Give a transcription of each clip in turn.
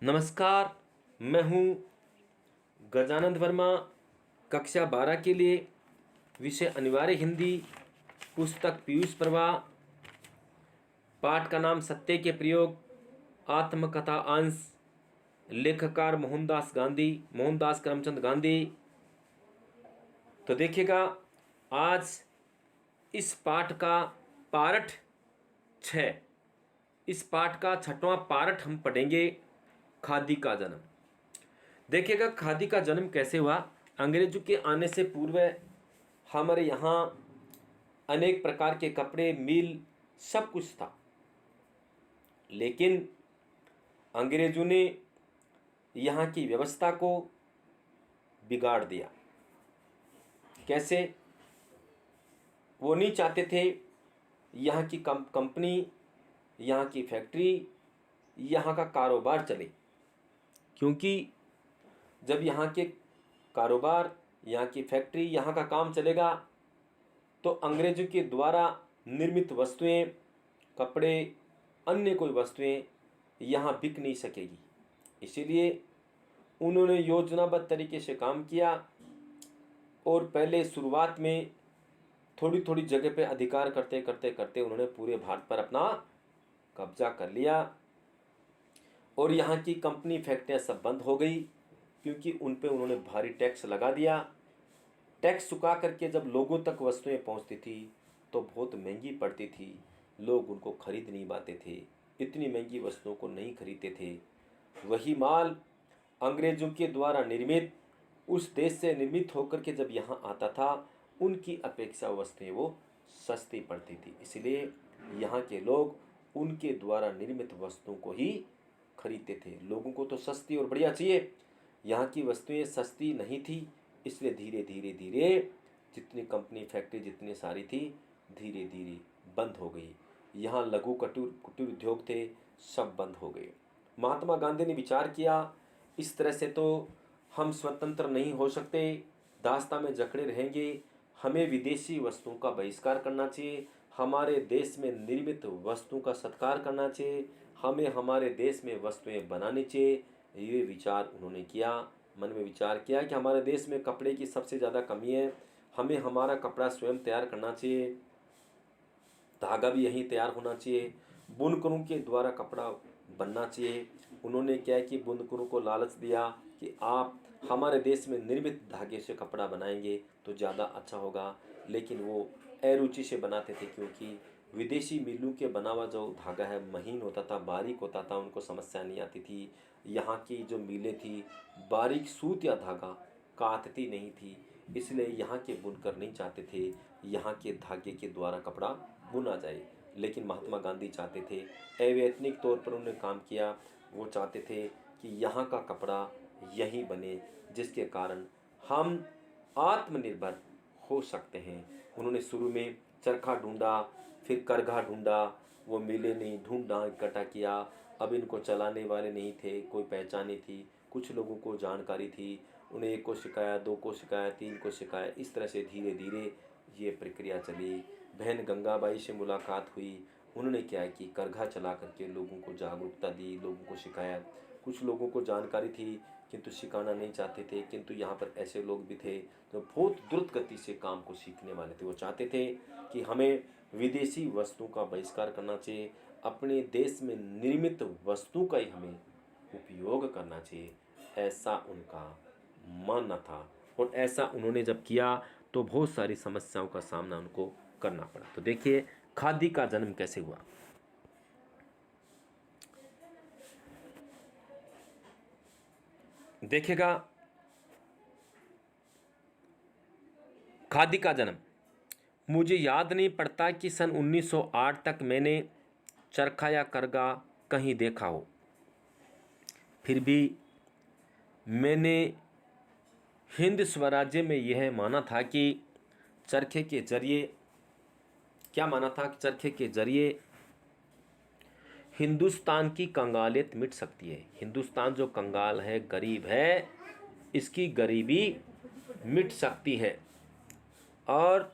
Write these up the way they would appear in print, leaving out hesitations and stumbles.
नमस्कार। मैं हूँ गजानंद वर्मा। कक्षा 12 के लिए विषय अनिवार्य हिंदी, पुस्तक पीयूष प्रवाह, पाठ का नाम सत्य के प्रयोग, आत्मकथा अंश, लेखकार मोहनदास करमचंद गांधी। तो देखिएगा, आज इस पाठ का पार्ट 6, इस पाठ का 6वां पार्ट हम पढ़ेंगे, खादी का जन्म। देखिएगा, खादी का जन्म कैसे हुआ। अंग्रेजों के आने से पूर्व हमारे यहाँ अनेक प्रकार के कपड़े, मिल, सब कुछ था। लेकिन अंग्रेजों ने यहाँ की व्यवस्था को बिगाड़ दिया। कैसे? वो नहीं चाहते थे यहाँ की कंपनी, यहाँ की फैक्ट्री, यहाँ का कारोबार चले, क्योंकि जब यहाँ के कारोबार, यहाँ की फैक्ट्री, यहाँ का काम चलेगा तो अंग्रेजों के द्वारा निर्मित वस्तुएं, कपड़े, अन्य कोई वस्तुएं यहाँ बिक नहीं सकेगी। इसीलिए उन्होंने योजनाबद्ध तरीके से काम किया और पहले शुरुआत में थोड़ी थोड़ी जगह पे अधिकार करते करते करते उन्होंने पूरे भारत पर अपना कब्जा कर लिया और यहाँ की कंपनी, फैक्ट्रियाँ सब बंद हो गई, क्योंकि उन पे उन्होंने भारी टैक्स लगा दिया। टैक्स चुका करके जब लोगों तक वस्तुएं पहुंचती थी तो बहुत महंगी पड़ती थी, लोग उनको खरीद नहीं पाते थे, इतनी महंगी वस्तुओं को नहीं खरीदते थे। वही माल अंग्रेजों के द्वारा निर्मित, उस देश से निर्मित होकर के जब यहाँ आता था, उनकी अपेक्षा वस्तुएं वो सस्ती पड़ती थी। इसलिए यहाँ के लोग उनके द्वारा निर्मित वस्तुओं को ही खरीदते थे। लोगों को तो सस्ती और बढ़िया चाहिए, यहाँ की वस्तुएं सस्ती नहीं थी। इसलिए धीरे धीरे धीरे जितनी कंपनी, फैक्ट्री जितनी सारी थी, धीरे धीरे बंद हो गई। यहाँ लघु कुटीर उद्योग थे, सब बंद हो गए। महात्मा गांधी ने विचार किया, इस तरह से तो हम स्वतंत्र नहीं हो सकते, दास्ता में जकड़े रहेंगे, हमें विदेशी वस्तुओं का बहिष्कार करना चाहिए, हमारे देश में निर्मित वस्तुओं का सत्कार करना चाहिए, हमें हमारे देश में वस्तुएं बनानी चाहिए। ये विचार उन्होंने किया, मन में विचार किया कि हमारे देश में कपड़े की सबसे ज़्यादा कमी है, हमें हमारा कपड़ा स्वयं तैयार करना चाहिए, धागा भी यहीं तैयार होना चाहिए, बुनकरों के द्वारा कपड़ा बनना चाहिए। उन्होंने क्या है कि बुनकरों को लालच दिया कि आप हमारे देश में निर्मित धागे से कपड़ा बनाएंगे तो ज़्यादा अच्छा होगा, लेकिन वो अरुचि से बनाते थे, क्योंकि विदेशी मिलों के बना हुआ जो धागा है महीन होता था, बारीक होता था, उनको समस्या नहीं आती थी। यहाँ की जो मिलें थी, बारीक सूत या धागा काटती नहीं थी, इसलिए यहाँ के बुनकर नहीं चाहते थे यहाँ के धागे के द्वारा कपड़ा बुना जाए। लेकिन महात्मा गांधी चाहते थे, अवैतनिक तौर पर उन्होंने काम किया, वो चाहते थे कि यहाँ का कपड़ा यहीं बने, जिसके कारण हम आत्मनिर्भर हो सकते हैं। उन्होंने शुरू में चरखा ढूंढा, फिर करघा ढूंढा, वो मिले नहीं, ढूंढना इकट्ठा किया। अब इनको चलाने वाले नहीं थे, कोई पहचानी थी, कुछ लोगों को जानकारी थी, उन्हें एक को सिखाया, दो को सिखाया, तीन को सिखाया। इस तरह से धीरे धीरे ये प्रक्रिया चली। बहन गंगाबाई से मुलाकात हुई, उन्होंने क्या है कि करघा चला करके लोगों को जागरूकता दी, लोगों को सिखाया। कुछ लोगों को जानकारी थी किंतु सिखाना नहीं चाहते थे, किंतु यहाँ पर ऐसे लोग भी थे जो बहुत द्रुत गति से काम को सीखने वाले थे। वो चाहते थे कि हमें विदेशी वस्तुओं का बहिष्कार करना चाहिए, अपने देश में निर्मित वस्तु का ही हमें उपयोग करना चाहिए, ऐसा उनका मानना था। और ऐसा उन्होंने जब किया तो बहुत सारी समस्याओं का सामना उनको करना पड़ा। तो देखिए, खादी का जन्म कैसे हुआ। देखिएगा, खादी का जन्म मुझे याद नहीं पड़ता कि सन 1908 तक मैंने चरखा या करघा कहीं देखा हो। फिर भी मैंने हिंद स्वराज्य में यह माना था कि चरखे के जरिए, क्या माना था कि चरखे के जरिए हिंदुस्तान की कंगालियत मिट सकती है। हिंदुस्तान जो कंगाल है, गरीब है, इसकी गरीबी मिट सकती है। और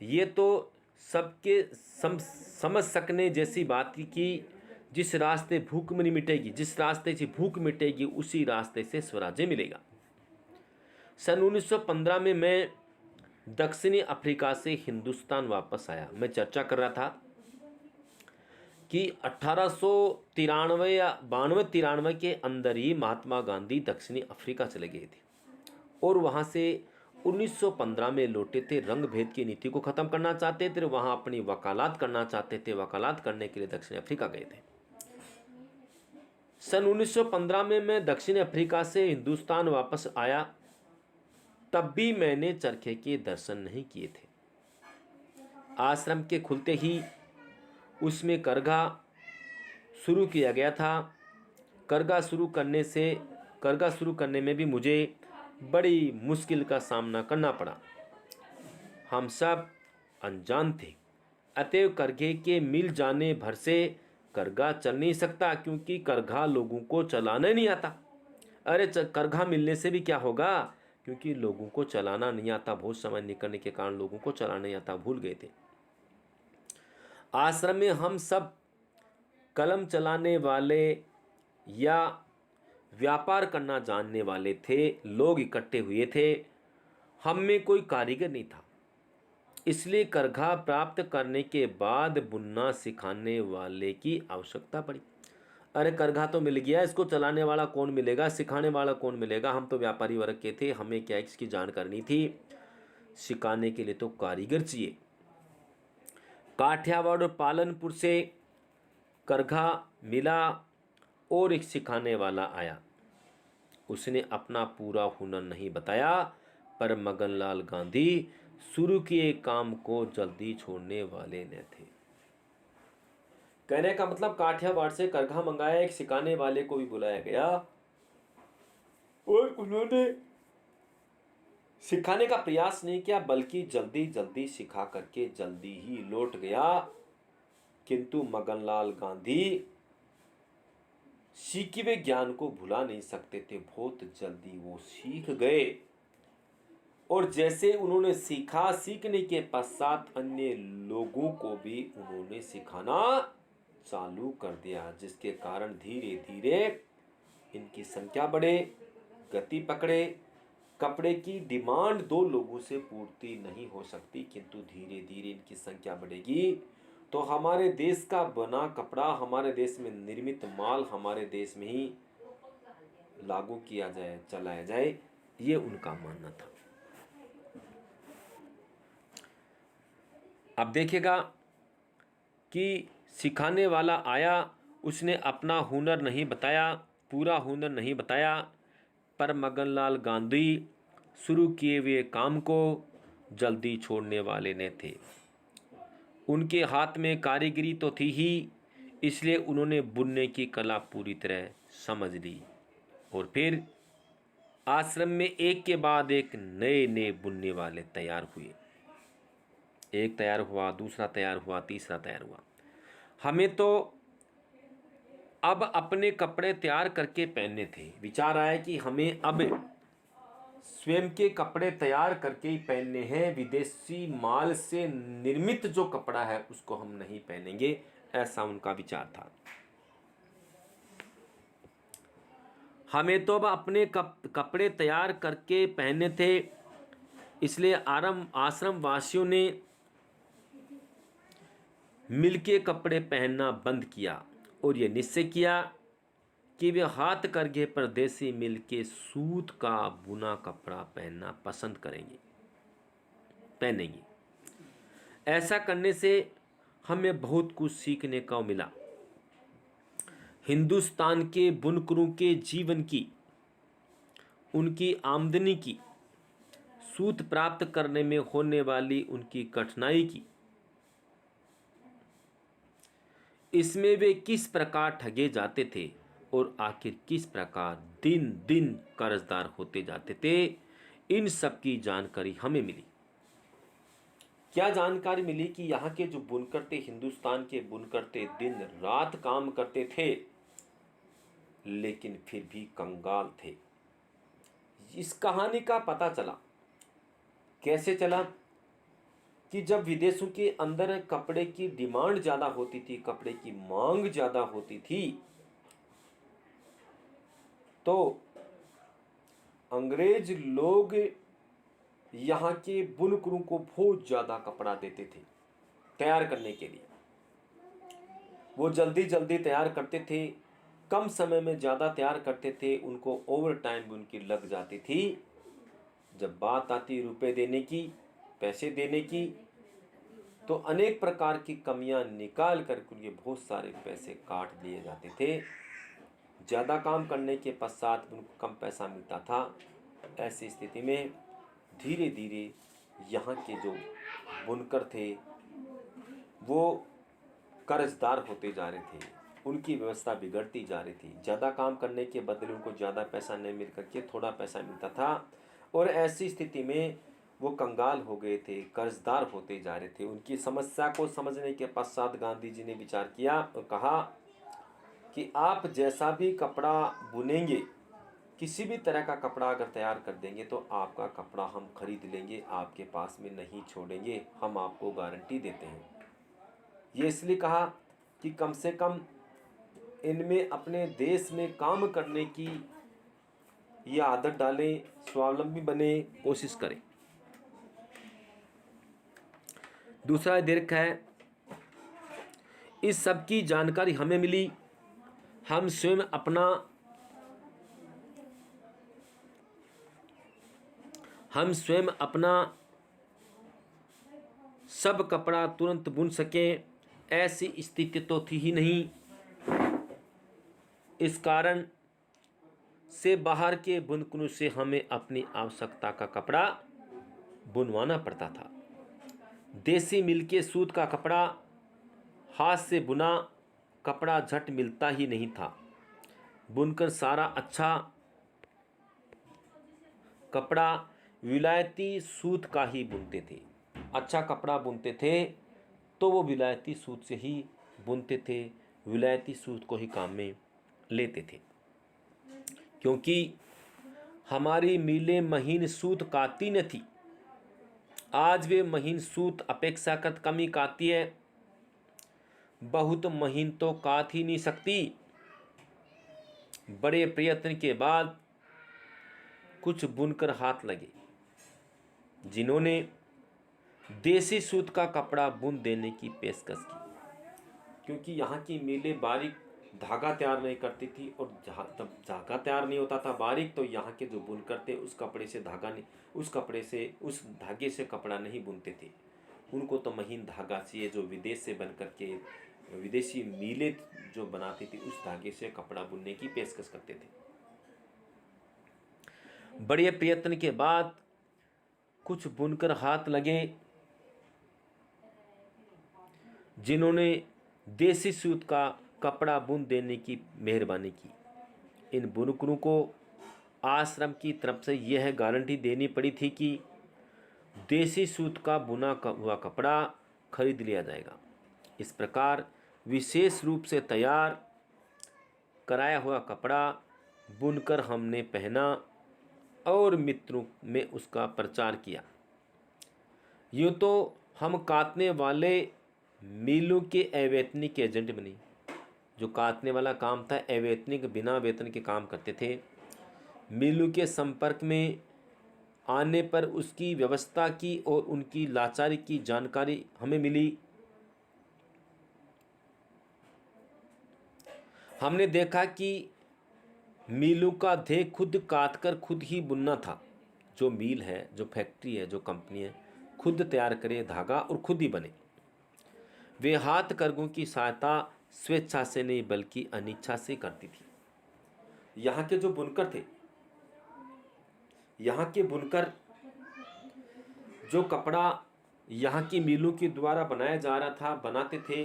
ये तो सबके समझ सकने जैसी बात थी कि जिस रास्ते भूख नहीं मिटेगी, जिस रास्ते से भूख मिटेगी उसी रास्ते से स्वराज्य मिलेगा। सन 1915 में मैं दक्षिणी अफ्रीका से हिंदुस्तान वापस आया। मैं चर्चा कर रहा था कि 1893 या 92-93 के अंदर ही महात्मा गांधी दक्षिणी अफ्रीका चले गए थे और वहाँ से 1915 में लौटे थे। रंग भेद की नीति को ख़त्म करना चाहते थे, वहाँ अपनी वकालत करना चाहते थे। वकालत करने के लिए दक्षिण अफ्रीका गए थे। सन 1915 में मैं दक्षिण अफ्रीका से हिंदुस्तान वापस आया, तब भी मैंने चरखे के दर्शन नहीं किए थे। आश्रम के खुलते ही उसमें करघा शुरू किया गया था। करघा शुरू करने में भी मुझे बड़ी मुश्किल का सामना करना पड़ा। हम सब अनजान थे, अतएव करघे के मिल जाने भर से करघा चल नहीं सकता, क्योंकि करघा लोगों को चलाना नहीं आता। अरे करघा मिलने से भी क्या होगा, क्योंकि लोगों को चलाना नहीं आता। बहुत समय निकलने के कारण लोगों को चलाना नहीं आता, भूल गए थे। आश्रम में हम सब कलम चलाने वाले या व्यापार करना जानने वाले थे। लोग इकट्ठे हुए थे, हम में कोई कारीगर नहीं था, इसलिए करघा प्राप्त करने के बाद बुनना सिखाने वाले की आवश्यकता पड़ी। अरे करघा तो मिल गया, इसको चलाने वाला कौन मिलेगा, सिखाने वाला कौन मिलेगा। हम तो व्यापारी वर्ग के थे, हमें क्या इसकी जानकारी थी। सिखाने के लिए तो कारीगर चाहिए। काठियावाड़ और पालनपुर से करघा मिला और एक सिखाने वाला आया। उसने अपना पूरा हुनर नहीं बताया, पर मगनलाल गांधी शुरू किए काम को जल्दी छोड़ने वाले न थे। कहने का मतलब काठियावाड़ से करघा मंगाया, एक सिखाने वाले को भी बुलाया गया और उन्होंने सिखाने का प्रयास नहीं किया, बल्कि जल्दी जल्दी सिखा करके जल्दी ही लौट गया। किंतु मगनलाल गांधी सीखे हुए ज्ञान को भुला नहीं सकते थे। बहुत जल्दी वो सीख गए और जैसे उन्होंने सीखा, सीखने के पश्चात अन्य लोगों को भी उन्होंने सिखाना चालू कर दिया, जिसके कारण धीरे धीरे इनकी संख्या बढ़े, गति पकड़े। कपड़े की डिमांड 2 लोगों से पूर्ति नहीं हो सकती, किंतु धीरे धीरे इनकी संख्या बढ़ेगी तो हमारे देश का बना कपड़ा, हमारे देश में निर्मित माल हमारे देश में ही लागू किया जाए, चलाया जाए, ये उनका मानना था। अब देखिएगा कि सिखाने वाला आया, उसने अपना हुनर नहीं बताया, पूरा हुनर नहीं बताया, पर मगनलाल गांधी शुरू किए हुए काम को जल्दी छोड़ने वाले न थे। उनके हाथ में कारीगरी तो थी ही, इसलिए उन्होंने बुनने की कला पूरी तरह समझ ली और फिर आश्रम में एक के बाद एक नए नए बुनने वाले तैयार हुए। एक तैयार हुआ, दूसरा तैयार हुआ, तीसरा तैयार हुआ। हमें तो अब अपने कपड़े तैयार करके पहनने थे। विचार आया कि हमें अब स्वयं के कपड़े तैयार करके ही पहनने हैं, विदेशी माल से निर्मित जो कपड़ा है उसको हम नहीं पहनेंगे, ऐसा उनका विचार था। हमें तो अब अपने कपड़े तैयार करके पहनने थे, इसलिए आश्रम वासियों ने मिलके कपड़े पहनना बंद किया और ये निश्चय किया कि वे हाथ करघे पर देसी मिल के सूत का बुना कपड़ा पहनना पसंद पहनेंगे। ऐसा करने से हमें बहुत कुछ सीखने को मिला। हिंदुस्तान के बुनकरों के जीवन की, उनकी आमदनी की, सूत प्राप्त करने में होने वाली उनकी कठिनाई की, इसमें वे किस प्रकार ठगे जाते थे और आखिर किस प्रकार दिन दिन कर्जदार होते जाते थे, इन सब की जानकारी हमें मिली। क्या जानकारी मिली कि यहाँ के जो बुनकर थे, हिंदुस्तान के बुनकर थे, दिन रात काम करते थे लेकिन फिर भी कंगाल थे। इस कहानी का पता चला। कैसे चला? कि जब विदेशों के अंदर कपड़े की डिमांड ज़्यादा होती थी, कपड़े की मांग ज़्यादा होती थी, तो अंग्रेज लोग यहाँ के बुनकरों को बहुत ज़्यादा कपड़ा देते थे तैयार करने के लिए। वो जल्दी जल्दी तैयार करते थे, कम समय में ज़्यादा तैयार करते थे, उनको ओवर टाइम भी उनकी लग जाती थी। जब बात आती रुपए देने की, पैसे देने की, तो अनेक प्रकार की कमियां निकाल कर उनके बहुत सारे पैसे काट लिए जाते थे। ज़्यादा काम करने के पश्चात उनको कम पैसा मिलता था। ऐसी स्थिति में धीरे धीरे यहाँ के जो बुनकर थे वो कर्जदार होते जा रहे थे, उनकी व्यवस्था बिगड़ती जा रही थी। ज़्यादा काम करने के बदले उनको ज़्यादा पैसा नहीं मिल करके थोड़ा पैसा मिलता था, और ऐसी स्थिति में वो कंगाल हो गए थे, कर्जदार होते जा रहे थे। उनकी समस्या को समझने के पश्चात गांधी जी ने विचार किया और कहा कि आप जैसा भी कपड़ा बुनेंगे, किसी भी तरह का कपड़ा अगर तैयार कर देंगे तो आपका कपड़ा हम खरीद लेंगे, आपके पास में नहीं छोड़ेंगे, हम आपको गारंटी देते हैं। ये इसलिए कहा कि कम से कम इनमें अपने देश में काम करने की ये आदत डालें, स्वावलंबी बने, कोशिश करें। दूसरा दीर्घ है, इस सब की जानकारी हमें मिली, हम स्वयं अपना सब कपड़ा तुरंत बुन सकें, ऐसी स्थिति तो थी ही नहीं। इस कारण से बाहर के बुनकरों से हमें अपनी आवश्यकता का कपड़ा बुनवाना पड़ता था। देसी मिल के सूत का कपड़ा, हाथ से बुना कपड़ा झट मिलता ही नहीं था। बुनकर सारा अच्छा कपड़ा विलायती सूत का ही बुनते थे। अच्छा कपड़ा बुनते थे तो वो विलायती सूत से ही बुनते थे, विलायती सूत को ही काम में लेते थे। क्योंकि हमारी मिलें महीन सूत काती न थी, आज वे महीन सूत अपेक्षाकृत कम ही काती है, बहुत महीन तो काट ही नहीं सकती। बड़े प्रयत्न के बाद कुछ बुनकर हाथ लगे जिन्होंने देसी सूत का कपड़ा बुन देने की पेशकश की। क्योंकि यहाँ की मिलें बारीक धागा तैयार नहीं करती थी, और जब धागा तैयार नहीं होता था बारीक, तो यहाँ के जो बुनकर थे उस कपड़े से उस धागे से कपड़ा नहीं बुनते थे। उनको तो महीन धागा चाहिए जो विदेश से बन करके विदेशी मिलें जो बनाती थी उस धागे से कपड़ा बुनने की पेशकश करते थे। बड़े प्रयत्न के बाद कुछ बुनकर हाथ लगे जिन्होंने देसी सूत का कपड़ा बुन देने की मेहरबानी की। इन बुनकरों को आश्रम की तरफ से यह गारंटी देनी पड़ी थी कि देसी सूत का बुना हुआ कपड़ा खरीद लिया जाएगा। इस प्रकार विशेष रूप से तैयार कराया हुआ कपड़ा बुनकर हमने पहना और मित्रों में उसका प्रचार किया। यूँ तो हम काटने वाले मिलों के अवैतनिक एजेंट बने। जो काटने वाला काम था अवैतनिक, बिना वेतन के काम करते थे। मिलों के संपर्क में आने पर उसकी व्यवस्था की और उनकी लाचारी की जानकारी हमें मिली। हमने देखा कि मिलों का ध्येय खुद काट कर खुद ही बुनना था। जो मिल है, जो फैक्ट्री है, जो कंपनी है, खुद तैयार करे धागा और खुद ही बने। वे हाथ करघों की सहायता स्वेच्छा से नहीं बल्कि अनिच्छा से करती थी। यहाँ के जो बुनकर थे, यहाँ के बुनकर जो कपड़ा यहाँ की मिलों के द्वारा बनाया जा रहा था बनाते थे,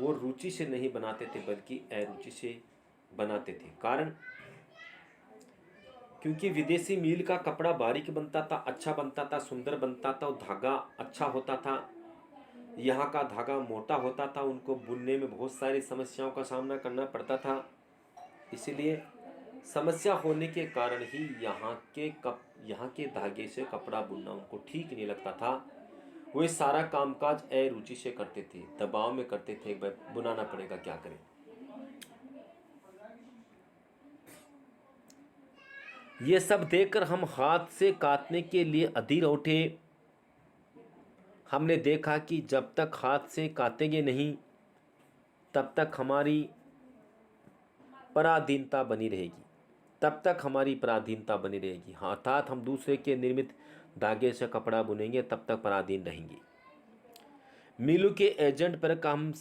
वो रुचि से नहीं बनाते थे बल्कि अरुचि से बनाते थे। कारण क्योंकि विदेशी मिल का कपड़ा बारीक बनता था, अच्छा बनता था, सुंदर बनता था और धागा अच्छा होता था। यहाँ का धागा मोटा होता था, उनको बुनने में बहुत सारी समस्याओं का सामना करना पड़ता था। इसलिए समस्या होने के कारण ही यहाँ के धागे से कपड़ा बुनना उनको ठीक नहीं लगता था। वो ये सारा कामकाज अरुचि से करते थे, दबाव में करते थे, भाई बुलाना पड़ेगा, क्या करें। ये सब देखकर हम हाथ से काटने के लिए अधीर उठे। हमने देखा कि जब तक हाथ से काटेंगे नहीं तब तक हमारी पराधीनता बनी रहेगी, तब तक हमारी पराधीनता बनी रहेगी। अर्थात हम दूसरे के निर्मित धागे से कपड़ा बुनेंगे तब तक पराधीन रहेंगे। मिलू के एजेंट पर का हम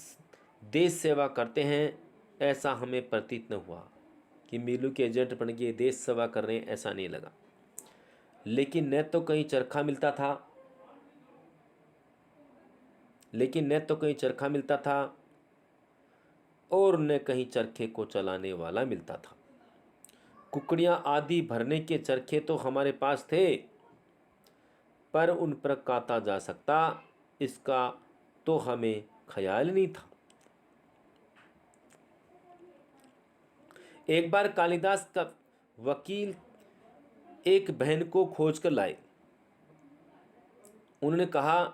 देश सेवा करते हैं, ऐसा हमें प्रतीत न हुआ कि मिलू के एजेंट बन के देश सेवा कर रहे हैं, ऐसा नहीं लगा। लेकिन न तो कहीं चरखा मिलता था, और न कहीं चरखे को चलाने वाला मिलता था। कुकड़ियाँ आदि भरने के चरखे तो हमारे पास थे, पर उन पर काता जा सकता इसका तो हमें ख्याल नहीं था। एक बार कालिदास का वकील एक बहन को खोज कर लाए। उन्होंने कहा,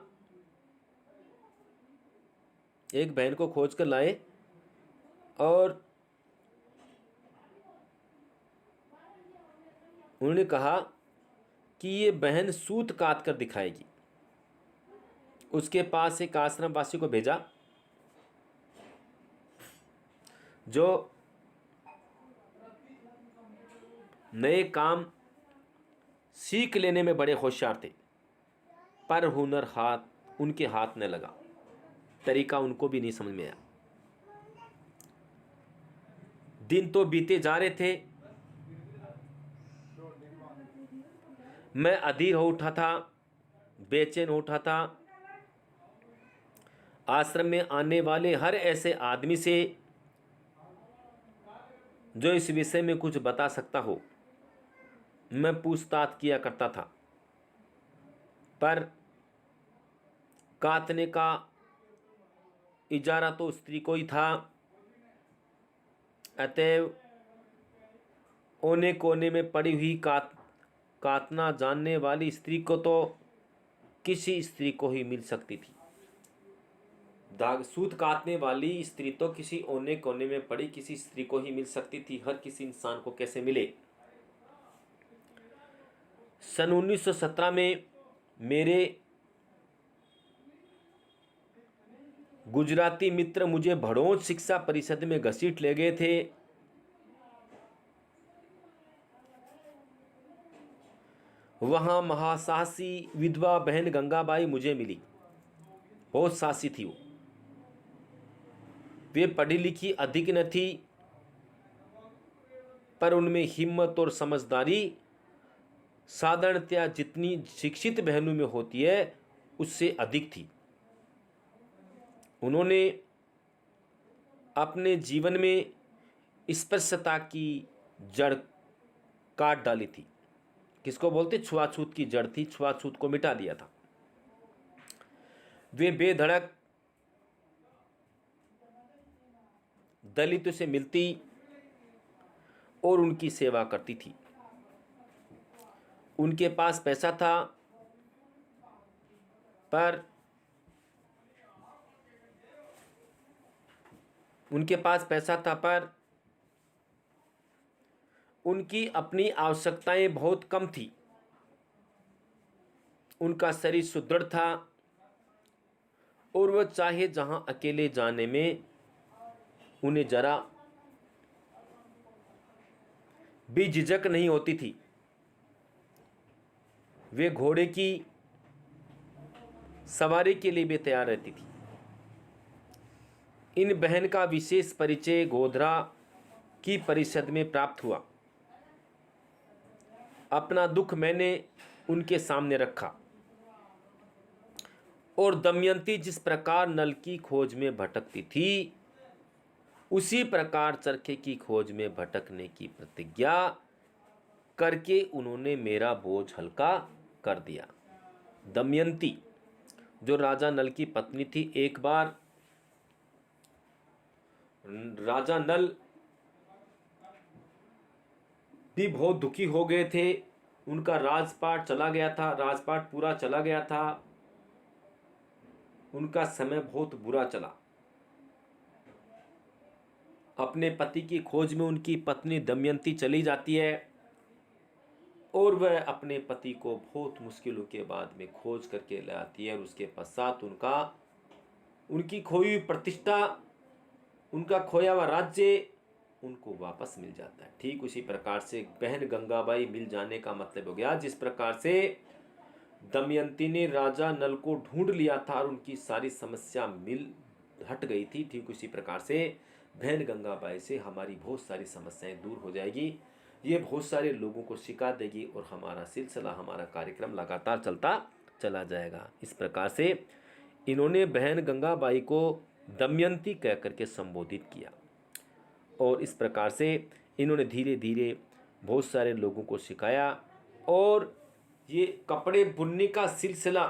एक बहन को खोज कर लाए और उन्होंने कहा कि ये बहन सूत काट कर दिखाएगी। उसके पास एक आश्रमवासी को भेजा जो नए काम सीख लेने में बड़े होशियार थे, पर हुनर उनके हाथ न लगा, तरीका उनको भी नहीं समझ में आया। दिन तो बीते जा रहे थे, मैं अधीर हो उठा था, बेचैन हो उठा था। आश्रम में आने वाले हर ऐसे आदमी से जो इस विषय में कुछ बता सकता हो मैं पूछताछ किया करता था, पर काटने का इजारा तो स्त्री को ही था। अतएव कोने कोने में पड़ी हुई काटना जानने वाली स्त्री को तो किसी स्त्री को ही मिल सकती थी। सूत काटने वाली स्त्री तो किसी कोने कोने में पड़ी किसी स्त्री को ही मिल सकती थी, हर किसी इंसान को कैसे मिले। सन 1917 में मेरे गुजराती मित्र मुझे भड़ोच शिक्षा परिषद में घसीट ले गए थे। वहां महासाहसी विधवा बहन गंगाबाई मुझे मिली। बहुत साहसी थी वो। वे पढ़ी लिखी अधिक न थी, पर उनमें हिम्मत और समझदारी साधारणतया जितनी शिक्षित बहनों में होती है उससे अधिक थी। उन्होंने अपने जीवन में स्पर्शता की जड़ काट डाली थी। किसको बोलते? छुआछूत की जड़ थी, छुआछूत को मिटा दिया था। वे बेधड़क दलितों से मिलती और उनकी सेवा करती थी। उनके पास पैसा था, पर उनकी अपनी आवश्यकताएं बहुत कम थी। उनका शरीर सुदृढ़ था और वह चाहे जहां अकेले जाने में उन्हें जरा भी झिझक नहीं होती थी। वे घोड़े की सवारी के लिए भी तैयार रहती थी। इन बहन का विशेष परिचय गोधरा की परिषद में प्राप्त हुआ। अपना दुख मैंने उनके सामने रखा और दमयंती जिस प्रकार नल की खोज में भटकती थी उसी प्रकार चरखे की खोज में भटकने की प्रतिज्ञा करके उन्होंने मेरा बोझ हल्का कर दिया। दमयंती जो राजा नल की पत्नी थी, एक बार राजा नल भी बहुत दुखी हो गए थे। उनका राजपाट चला गया था, राजपाट पूरा चला गया था। उनका समय बहुत बुरा चला। अपने पति की खोज में उनकी पत्नी दमयंती चली जाती है और वह अपने पति को बहुत मुश्किलों के बाद में खोज करके लाती है और उसके पश्चात उनकी खोई हुई प्रतिष्ठा, उनका खोया हुआ राज्य उनको वापस मिल जाता है। ठीक उसी प्रकार से बहन गंगाबाई मिल जाने का मतलब हो गया, जिस प्रकार से दमयंती ने राजा नल को ढूंढ लिया था और उनकी सारी समस्या हट गई थी, ठीक उसी प्रकार से बहन गंगाबाई से हमारी बहुत सारी समस्याएं दूर हो जाएगी। ये बहुत सारे लोगों को सिखा देगी और हमारा सिलसिला, हमारा कार्यक्रम लगातार चलता चला जाएगा। इस प्रकार से इन्होंने बहन गंगाबाई को दमयंती कह करके संबोधित किया और इस प्रकार से इन्होंने धीरे धीरे बहुत सारे लोगों को सिखाया और ये कपड़े बुनने का सिलसिला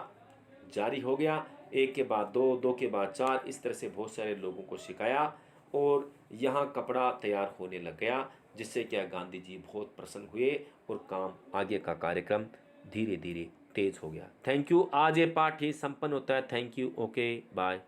जारी हो गया। एक के बाद दो, दो के बाद चार, इस तरह से बहुत सारे लोगों को सिखाया और यहाँ कपड़ा तैयार होने लग गया, जिससे क्या गांधी जी बहुत प्रसन्न हुए और काम आगे का कार्यक्रम धीरे धीरे तेज हो गया। Thank you. आज ये पाठ ही संपन्न होता है। Thank you. Okay, bye.